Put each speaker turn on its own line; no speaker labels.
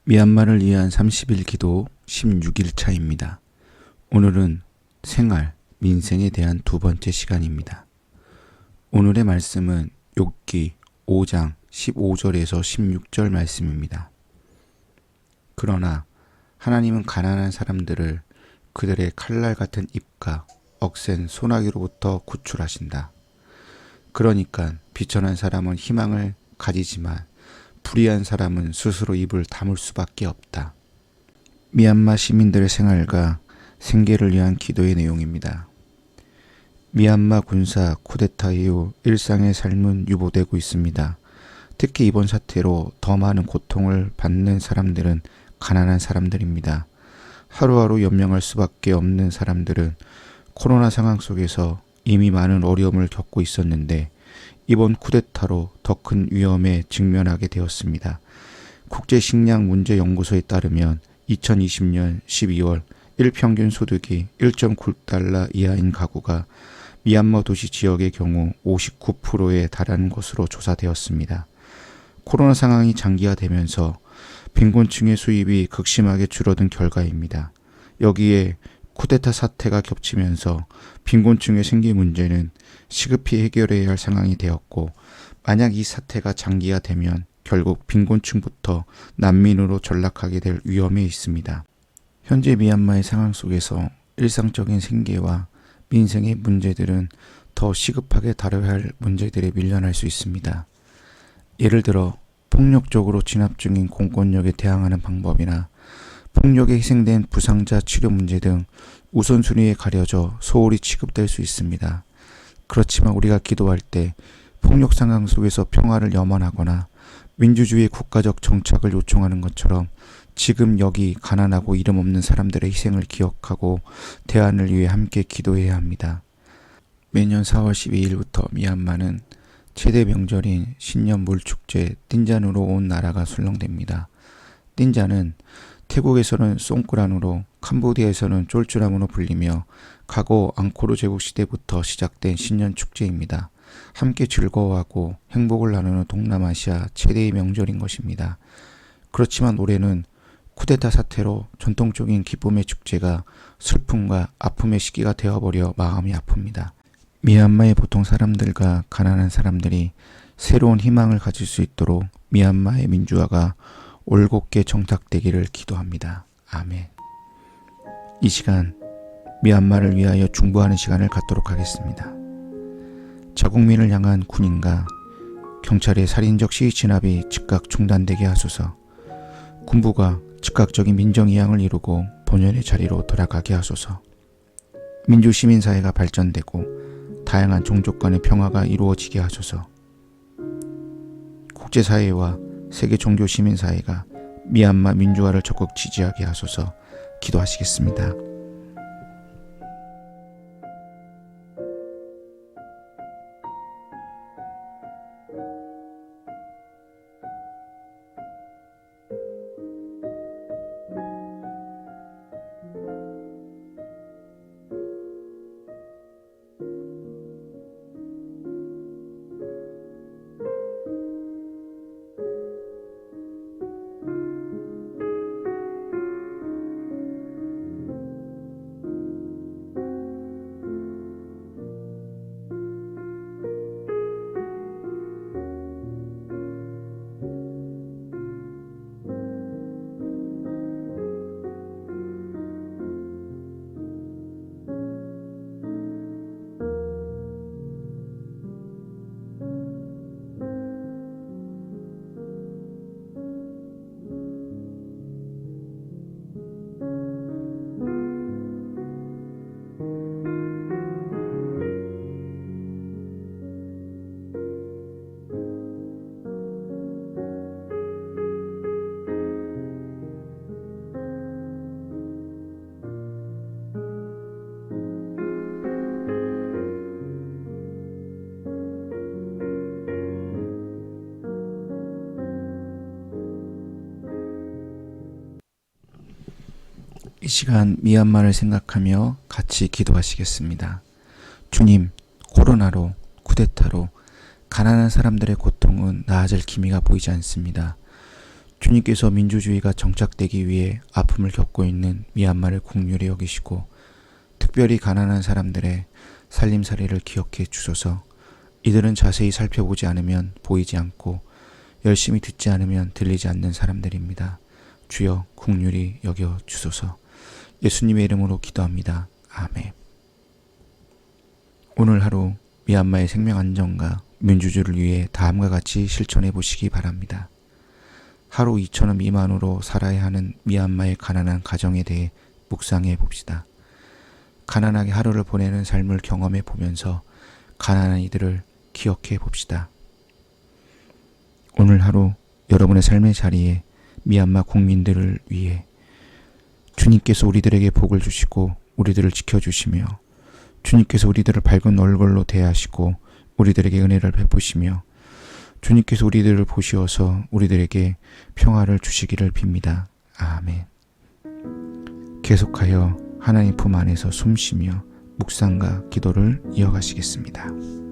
미얀마를 위한 30일 기도 16일 차입니다. 오늘은 생활, 민생에 대한 두 번째 시간입니다. 오늘의 말씀은 욥기 5장 15절에서 16절 말씀입니다. 그러나 하나님은 가난한 사람들을 그들의 칼날 같은 입과 억센 소나기로부터 구출하신다. 그러니까 비천한 사람은 희망을 가지지만 불의한 사람은 스스로 입을 다물 수밖에 없다. 미얀마 시민들의 생활과 생계를 위한 기도의 내용입니다. 미얀마 군사 쿠데타 이후 일상의 삶은 유보되고 있습니다. 특히 이번 사태로 더 많은 고통을 받는 사람들은 가난한 사람들입니다. 하루하루 연명할 수밖에 없는 사람들은 코로나 상황 속에서 이미 많은 어려움을 겪고 있었는데 이번 쿠데타로 더 큰 위험에 직면하게 되었습니다. 국제식량문제연구소에 따르면 2020년 12월 일평균 소득이 1.9달러 이하인 가구가 미얀마 도시 지역의 경우 59%에 달하는 것으로 조사되었습니다. 코로나 상황이 장기화되면서 빈곤층의 수입이 극심하게 줄어든 결과입니다. 여기에 쿠데타 사태가 겹치면서 빈곤층의 생계 문제는 시급히 해결해야 할 상황이 되었고, 만약 이 사태가 장기화되면 결국 빈곤층부터 난민으로 전락하게 될 위험에 있습니다. 현재 미얀마의 상황 속에서 일상적인 생계와 민생의 문제들은 더 시급하게 다뤄야 할 문제들에 밀려날 수 있습니다. 예를 들어 폭력적으로 진압 중인 공권력에 대항하는 방법이나 폭력에 희생된 부상자 치료 문제 등 우선순위에 가려져 소홀히 취급될 수 있습니다. 그렇지만 우리가 기도할 때 폭력 상황 속에서 평화를 염원하거나 민주주의 국가적 정착을 요청하는 것처럼 지금 여기 가난하고 이름 없는 사람들의 희생을 기억하고 대안을 위해 함께 기도해야 합니다. 매년 4월 12일부터 미얀마는 최대 명절인 신년 물축제 띵잔으로 온 나라가 술렁댑니다. 띵잔은 태국에서는 송크란으로, 캄보디아에서는 쫄쭈람으로 불리며 과거 앙코르 제국 시대부터 시작된 신년 축제입니다. 함께 즐거워하고 행복을 나누는 동남아시아 최대의 명절인 것입니다. 그렇지만 올해는 쿠데타 사태로 전통적인 기쁨의 축제가 슬픔과 아픔의 시기가 되어버려 마음이 아픕니다. 미얀마의 보통 사람들과 가난한 사람들이 새로운 희망을 가질 수 있도록 미얀마의 민주화가 올곧게 정착되기를 기도합니다. 아멘. 이 시간 미얀마를 위하여 중보하는 시간을 갖도록 하겠습니다. 자국민을 향한 군인과 경찰의 살인적 시위 진압이 즉각 중단되게 하소서. 군부가 즉각적인 민정이양을 이루고 본연의 자리로 돌아가게 하소서. 민주시민사회가 발전되고 다양한 종족 간의 평화가 이루어지게 하소서. 국제사회와 세계 종교 시민사회가 미얀마 민주화를 적극 지지하게 하소서. 기도하시겠습니다. 이 시간 미얀마를 생각하며 같이 기도하시겠습니다. 주님, 코로나로, 쿠데타로 가난한 사람들의 고통은 나아질 기미가 보이지 않습니다. 주님께서 민주주의가 정착되기 위해 아픔을 겪고 있는 미얀마를 긍휼히 여기시고 특별히 가난한 사람들의 살림살이를 기억해 주소서. 이들은 자세히 살펴보지 않으면 보이지 않고 열심히 듣지 않으면 들리지 않는 사람들입니다. 주여 긍휼히 여겨 주소서. 예수님의 이름으로 기도합니다. 아멘. 오늘 하루 미얀마의 생명 안정과 민주주의를 위해 다음과 같이 실천해 보시기 바랍니다. 하루 2,000원 미만으로 살아야 하는 미얀마의 가난한 가정에 대해 묵상해 봅시다. 가난하게 하루를 보내는 삶을 경험해 보면서 가난한 이들을 기억해 봅시다. 오늘 하루 여러분의 삶의 자리에 미얀마 국민들을 위해 주님께서 우리들에게 복을 주시고 우리들을 지켜주시며 주님께서 우리들을 밝은 얼굴로 대하시고 우리들에게 은혜를 베푸시며 주님께서 우리들을 보시어서 우리들에게 평화를 주시기를 빕니다. 아멘. 계속하여 하나님 품 안에서 숨쉬며 묵상과 기도를 이어가시겠습니다.